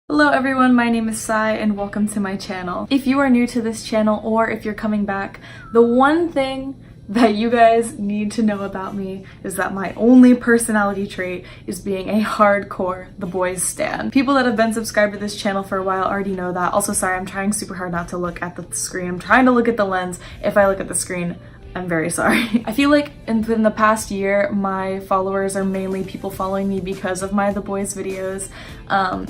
Hello everyone, my name is Sai and welcome to my channel. If you are new to this channel or if you're coming back, the one thing that you guys need to know about me is that my only personality trait is being a hardcore The Boyz stan. People that have been subscribed to this channel for a while already know that. Also, sorry, I'm trying super hard not to look at the screen. I'm trying to look at the lens. If I look at the screen, I'm very sorry. I feel like in the past year, my followers are mainly people following me because of my The Boyz videos,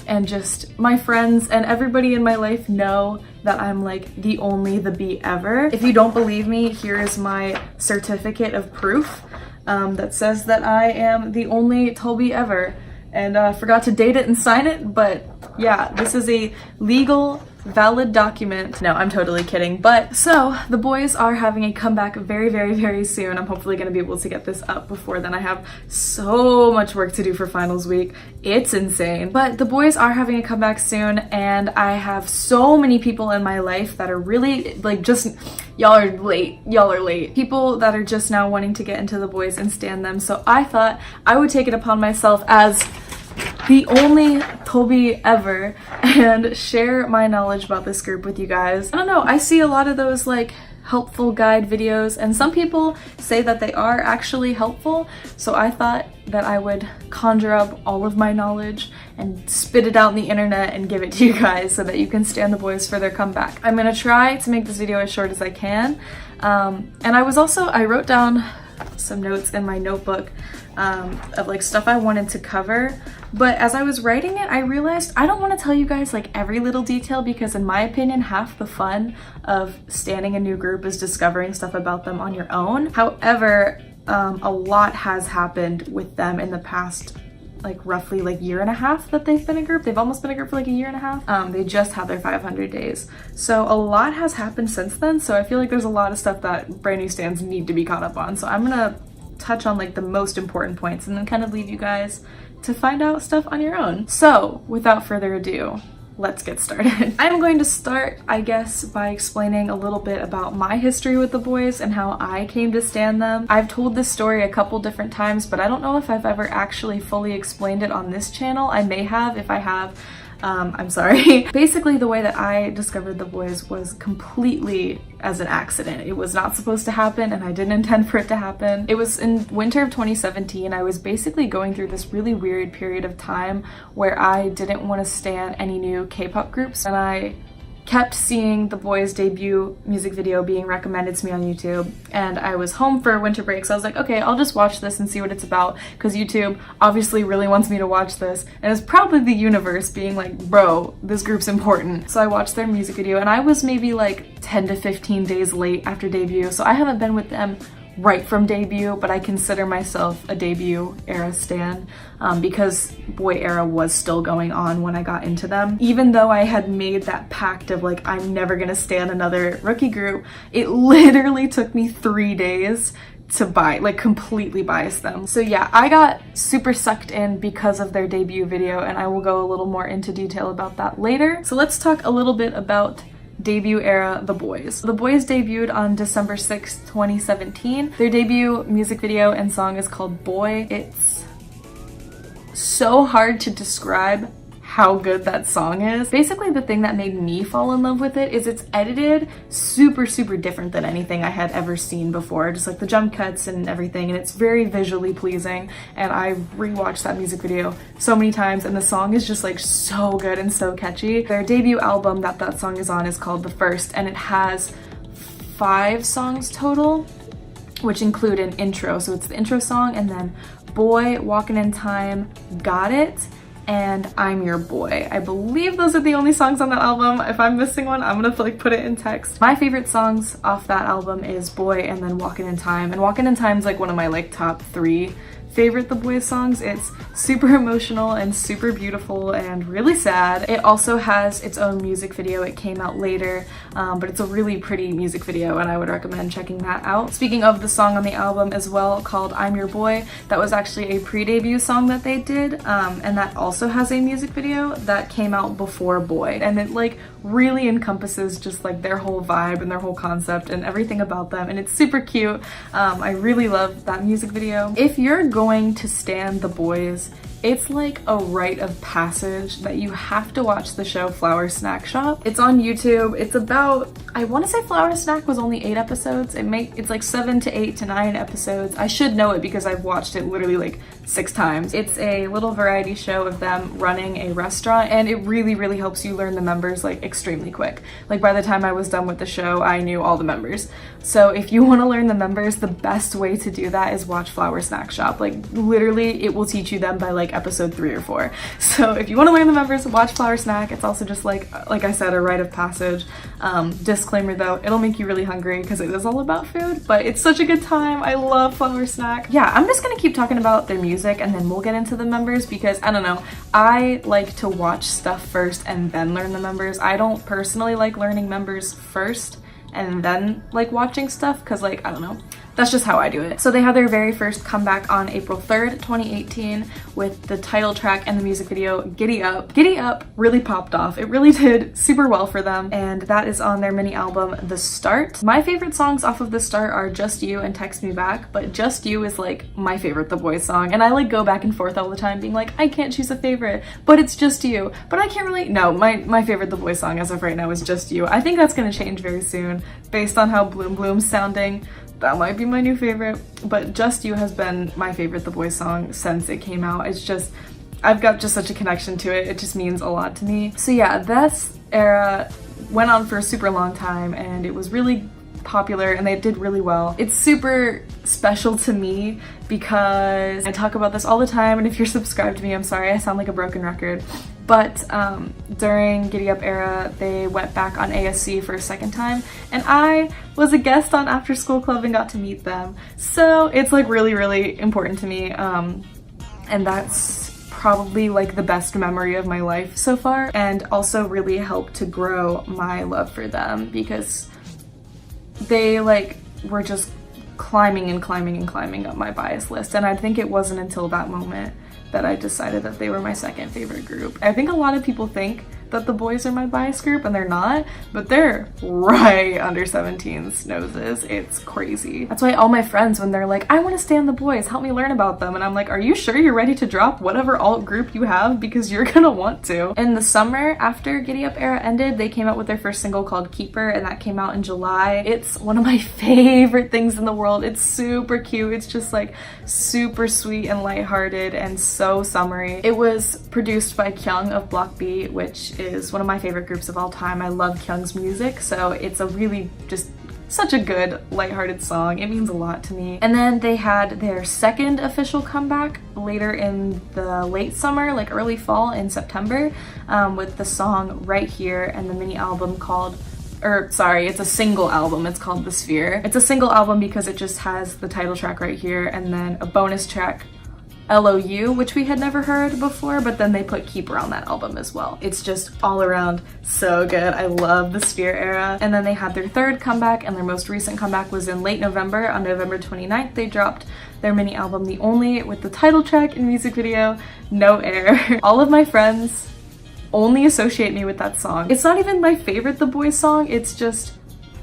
and just my friends and everybody in my life know that I'm like the only the bee ever. If you don't believe me, here is my certificate of proof that says that I am the only Toby ever. And I forgot to date it and sign it, but yeah, this is a legal valid document. No, I'm totally kidding. But so the Boyz are having a comeback very soon. I'm hopefully gonna be able to get this up before then. I have so much work to do for finals week. It's insane. But the Boyz are having a comeback soon, and I have so many people in my life that are really like just y'all are late. People that are just now wanting to get into the Boyz and stand them. So I thought I would take it upon myself as the only Toby ever and share my knowledge about this group with you guys. I don't know, I see a lot of those like helpful guide videos, and some people say that they are actually helpful, so I thought that I would conjure up all of my knowledge and spit it out on the internet and give it to you guys so that you can stand the Boyz for their comeback. I'm gonna try to make this video as short as I can, and I wrote down some notes in my notebook of like stuff I wanted to cover, but as I was writing it I realized I don't want to tell you guys like every little detail, because in my opinion half the fun of standing a new group is discovering stuff about them on your own. However, a lot has happened with them in the past like roughly like year and a half that they've been a group. They've almost been a group for like a year and a half. They just had their 500 days. So a lot has happened since then. So I feel like there's a lot of stuff that brand new stans need to be caught up on. So I'm gonna touch on like the most important points and then kind of leave you guys to find out stuff on your own. So without further ado, let's get started. I'm going to start, I guess, by explaining a little bit about my history with the Boyz and how I came to stan them. I've told this story a couple different times, but I don't know if I've ever actually fully explained it on this channel. I may have. If I have, I'm sorry. Basically, the way that I discovered the Boyz was completely as an accident. It was not supposed to happen, and I didn't intend for it to happen. It was in winter of 2017. I was basically going through this really weird period of time where I didn't want to stan any new K-pop groups, and I kept seeing the Boyz debut music video being recommended to me on YouTube, and I was home for winter break, so I was like, okay, I'll just watch this and see what it's about, because YouTube obviously really wants me to watch this, and it's probably the universe being like, bro, this group's important. So I watched their music video, and I was maybe like 10 to 15 days late after debut, so I haven't been with them right from debut, but I consider myself a debut era stan because boy era was still going on when I got into them. Even though I had made that pact of like, I'm never gonna stan another rookie group, it literally took me 3 days to completely bias them. So yeah, I got super sucked in because of their debut video, and I will go a little more into detail about that later. So let's talk a little bit about debut era The Boyz. The Boyz debuted on December 6th, 2017. Their debut music video and song is called Boy. It's so hard to describe how good that song is. Basically, the thing that made me fall in love with it is it's edited super different than anything I had ever seen before, just like the jump cuts and everything, and it's very visually pleasing, and I rewatched that music video so many times, and the song is just like so good and so catchy. Their debut album that song is on is called The First, and it has 5 songs total, which include an intro. So it's the intro song, and then Boy, Walking in Time, Got It, and I'm Your Boy. I believe those are the only songs on that album. If I'm missing one, I'm gonna like put it in text. My favorite songs off that album is Boy and then Walking in Time. And Walking in Time is like one of my like top 3 favorite The Boyz songs. It's super emotional and super beautiful and really sad. It also has its own music video. It came out later, but it's a really pretty music video, and I would recommend checking that out. Speaking of the song on the album as well, called I'm Your Boy, that was actually a pre-debut song that they did, and that also has a music video that came out before Boy, and it like really encompasses just like their whole vibe and their whole concept and everything about them, and it's super cute. I really love that music video. If you're going to stan the Boyz It's like a rite of passage that you have to watch the show Flower Snack Shop. It's on YouTube. It's about, I want to say Flower Snack was only 8 episodes. It's like 7 to 8 to 9 episodes. I should know it because I've watched it literally like 6 times. It's a little variety show of them running a restaurant, and it really helps you learn the members like extremely quick. Like by the time I was done with the show, I knew all the members. So if you want to learn the members, the best way to do that is watch Flower Snack Shop. Like literally it will teach you them by like episode 3 or 4. So if you want to learn the members, watch Flower Snack. It's also just like I said, a rite of passage. Disclaimer though, it'll make you really hungry because it is all about food, but it's such a good time. I love Flower Snack. Yeah, I'm just gonna keep talking about their music and then we'll get into the members because I don't know, I like to watch stuff first and then learn the members. I don't personally like learning members first and then like watching stuff because like, I don't know, that's just how I do it. So they had their very first comeback on April 3rd, 2018 with the title track and the music video Giddy Up. Giddy Up really popped off. It really did super well for them, and that is on their mini album The Start. My favorite songs off of The Start are Just You and Text Me Back, but Just You is like my favorite The Boyz song, and I like go back and forth all the time being like, I can't choose a favorite, but it's Just You. But I can't really, no, my favorite The Boyz song as of right now is Just You. I think that's gonna change very soon based on how Bloom Bloom's sounding. That might be my new favorite, but Just You has been my favorite The Boyz song since it came out. It's just, I've got just such a connection to it. It just means a lot to me. So yeah, this era went on for a super long time and it was really popular and they did really well. It's super special to me because I talk about this all the time, and if you're subscribed to me, I'm sorry I sound like a broken record. But during Giddy Up era, they went back on ASC for a second time, and I was a guest on After School Club and got to meet them. So it's like really important to me, and that's probably like the best memory of my life so far, and also really helped to grow my love for them because they like were just climbing up my bias list, and I think it wasn't until that moment that I decided that they were my second favorite group. I think a lot of people think that the Boyz are my bias group and they're not, but they're right under 17's noses. It's crazy. That's why all my friends, when they're like, I want to stand the Boyz, help me learn about them, and I'm like, are you sure you're ready to drop whatever alt group you have? Because you're gonna want to. In the summer after Giddy Up era ended, they came out with their first single called Keeper, and that came out in July. It's one of my favorite things in the world. It's super cute. It's just like super sweet and lighthearted and so summery. It was produced by Kyung of Block B, which is one of my favorite groups of all time. I love Kyung's music, so it's a really just such a good lighthearted song. It means a lot to me. And then they had their second official comeback later in the late summer, like early fall in September, with the song Right Here and the mini album called, or sorry, it's a single album. It's called The Sphere. It's a single album because it just has the title track Right Here and then a bonus track LOU, which we had never heard before, but then they put Keeper on that album as well. It's just all around so good. I love the Sphere era. And then they had their third comeback, and their most recent comeback was in late November. On November 29th, they dropped their mini album The Only with the title track and music video No Air. All of my friends only associate me with that song. It's not even my favorite The Boyz song, it's just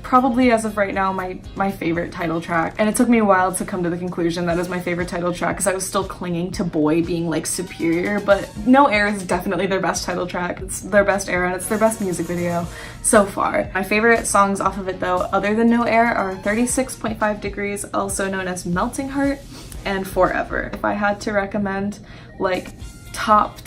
probably as of right now my favorite title track, and it took me a while to come to the conclusion that is my favorite title track because I was still clinging to Boy being like superior, but No Air is definitely their best title track. It's their best era and it's their best music video so far. My favorite songs off of it though, other than No Air, are 36.5 Degrees, also known as Melting Heart, and Forever. If I had to recommend like top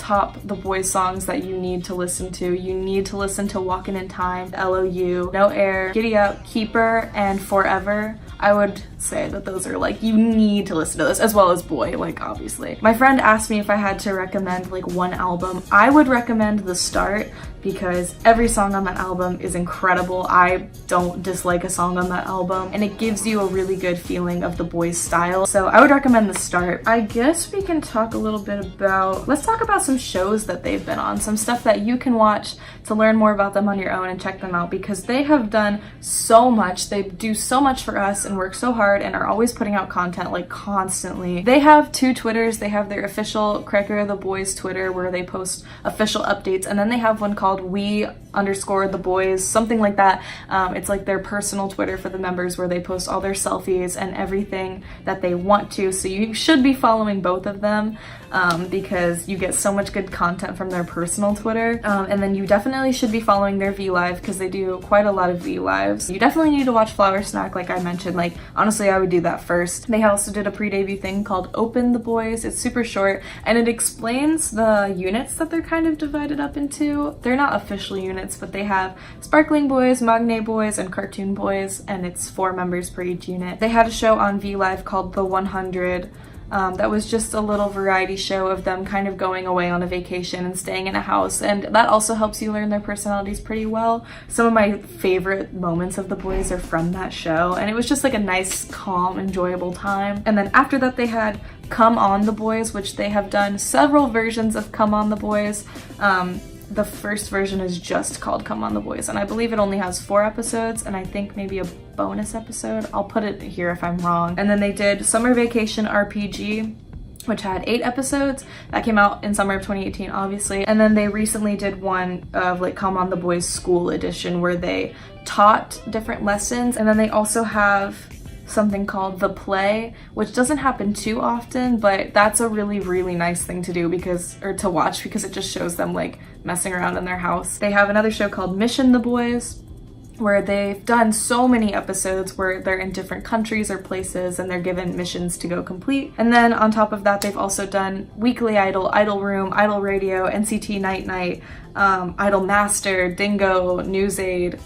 The Boyz songs that you need to listen to Walkin' in Time, LOU, No Air, Giddy Up, Keeper, and Forever. I would say that those are like, you need to listen to this, as well as Boy, like obviously. My friend asked me if I had to recommend like one album. I would recommend The Start because every song on that album is incredible. I don't dislike a song on that album, and it gives you a really good feeling of the Boyz style. So I would recommend The Start. I guess we can talk a little bit about, let's talk about some shows that they've been on, some stuff that you can watch to learn more about them on your own and check them out, because they have done so much. They do so much for us and work so hard and are always putting out content like constantly. They have 2 Twitters. They have their official Cracker the Boyz Twitter where they post official updates, and then they have one called we_the_boys, something like that. It's like their personal Twitter for the members where they post all their selfies and everything that they want to, so you should be following both of them because because you get so much good content from their personal Twitter. And then you definitely should be following their V Live because they do quite a lot of V Lives. You definitely need to watch Flower Snack, like I mentioned. Like, honestly, I would do that first. They also did a pre-debut thing called Open the Boys. It's super short and it explains the units that they're kind of divided up into. They're not official units, but they have Sparkling Boys, Magne Boys, and Cartoon Boys, and it's 4 members per each unit. They had a show on V Live called The 100. That was just a little variety show of them kind of going away on a vacation and staying in a house, and that also helps you learn their personalities pretty well. Some of my favorite moments of the Boys are from that show, and it was just like a nice, calm, enjoyable time. And then after that they had Come On the Boys, which they have done several versions of Come On the Boys. The first version is just called Come On the Boys, and I believe it only has 4 episodes, and I think maybe a bonus episode. I'll put it here if I'm wrong. And then they did Summer Vacation RPG, which had 8 episodes. That came out in summer of 2018, obviously. And then they recently did one of like Come On the Boys School Edition where they taught different lessons. And then they also have something called The Play, which doesn't happen too often, but that's a really, really nice thing to do to watch because it just shows them like messing around in their house. They have another show called Mission the Boys, where they've done so many episodes where they're in different countries or places and they're given missions to go complete. And then on top of that, they've also done Weekly Idol, Idol Room, Idol Radio, NCT Night Night, Idol Master, Dingo, Newsaid,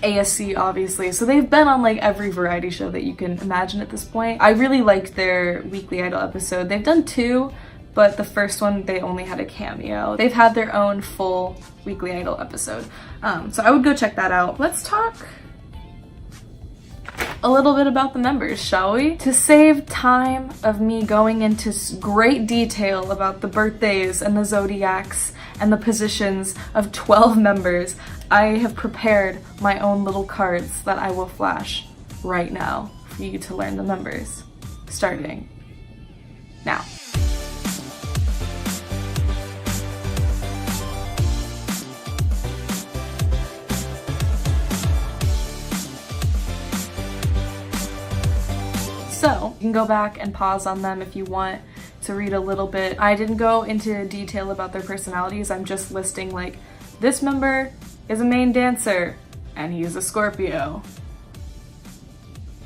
ASC, obviously. So they've been on like every variety show that you can imagine at this point. I really liked their Weekly Idol episode. They've done 2, but the first one they only had a cameo. They've had their own full Weekly Idol episode. So I would go check that out. Let's talk a little bit about the members, shall we? To save time of me going into great detail about the birthdays and the zodiacs and the positions of 12 members, I have prepared my own little cards that I will flash right now for you to learn the members, starting now. So you can go back and pause on them if you want to read a little bit. I didn't go into detail about their personalities. I'm just listing like, this member is a main dancer and he's a Scorpio.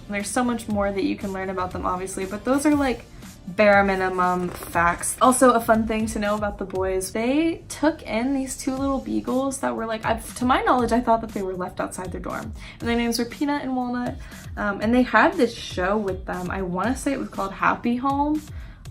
There's so much more that you can learn about them, obviously, but those are like bare minimum facts. Also, a fun thing to know about the Boys, they took in these 2 little beagles that were like, to my knowledge, I thought that they were left outside their dorm. And their names were Peanut and Walnut. And they had this show with them. I want to say it was called Happy Home.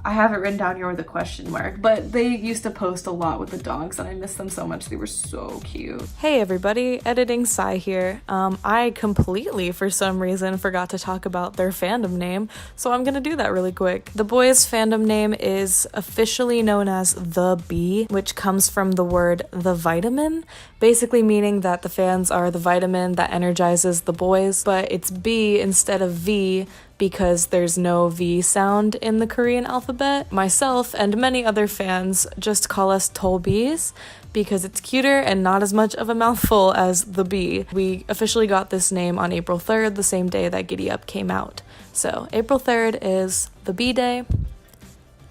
I have it written down here with a question mark, but they used to post a lot with the dogs and I miss them so much. They were so cute. Hey everybody, Editing Sai here. I completely, for some reason, forgot to talk about their fandom name, so I'm gonna do that really quick. The Boys' fandom name is officially known as The Bee, which comes from the word the vitamin, basically meaning that the fans are the vitamin that energizes the boys, but it's B instead of V because there's no V sound in the Korean alphabet. Myself and many other fans just call us Tolbees because it's cuter and not as much of a mouthful as The Bee. We officially got this name on April 3rd, the same day that Giddy Up came out. So April 3rd is the Bee Day.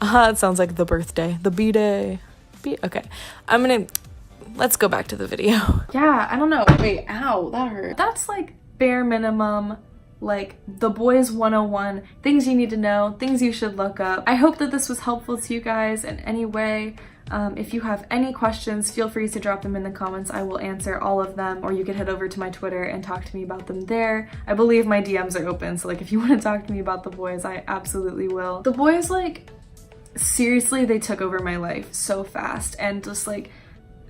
It sounds like the birthday. The Bee Day. Okay, let's go back to the video. Yeah, I don't know. Wait, ow, that hurt. That's like bare minimum, like the Boys 101, things you need to know, things you should look up. I hope that this was helpful to you guys in any way. If you have any questions, feel free to drop them in the comments. I will answer all of them, or you can head over to my Twitter and talk to me about them there. I believe my DMs are open, so like if you want to talk to me about the Boys, I absolutely will. The Boys, like, seriously, they took over my life so fast, and just like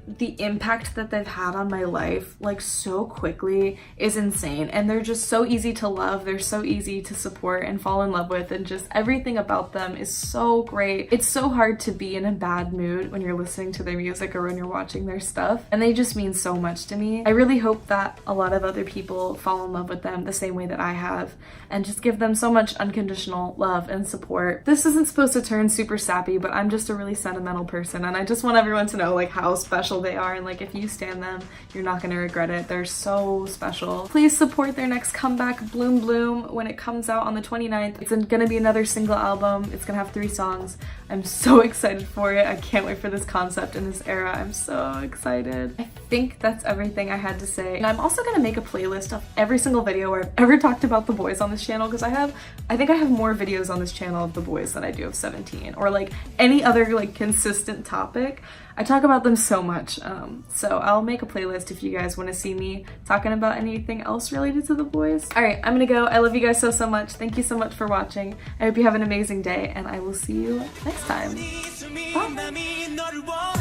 the impact that they've had on my life like so quickly is insane, and they're just so easy to love. They're so easy to support and fall in love with, and just everything about them is so great. It's so hard to be in a bad mood when you're listening to their music or when you're watching their stuff, and they just mean so much to me. I really hope that a lot of other people fall in love with them the same way that I have, and just give them so much unconditional love and support. This isn't supposed to turn super sappy, but I'm just a really sentimental person, and I just want everyone to know like how special special they are, and like if you stan them, you're not gonna regret it. They're so special. Please support their next comeback, Bloom Bloom, when it comes out on the 29th. It's gonna be another single album. It's gonna have 3 songs. I'm so excited for it. I can't wait for this concept in this era. I'm so excited. I think that's everything I had to say. And I'm also gonna make a playlist of every single video where I've ever talked about the Boyz on this channel, because I think I have more videos on this channel of the Boyz than I do of 17, or like any other like consistent topic. I talk about them so much. So I'll make a playlist if you guys want to see me talking about anything else related to the Boyz. All right, I'm gonna go. I love you guys so much. Thank you so much for watching. I hope you have an amazing day, and I will see you next time. Bye.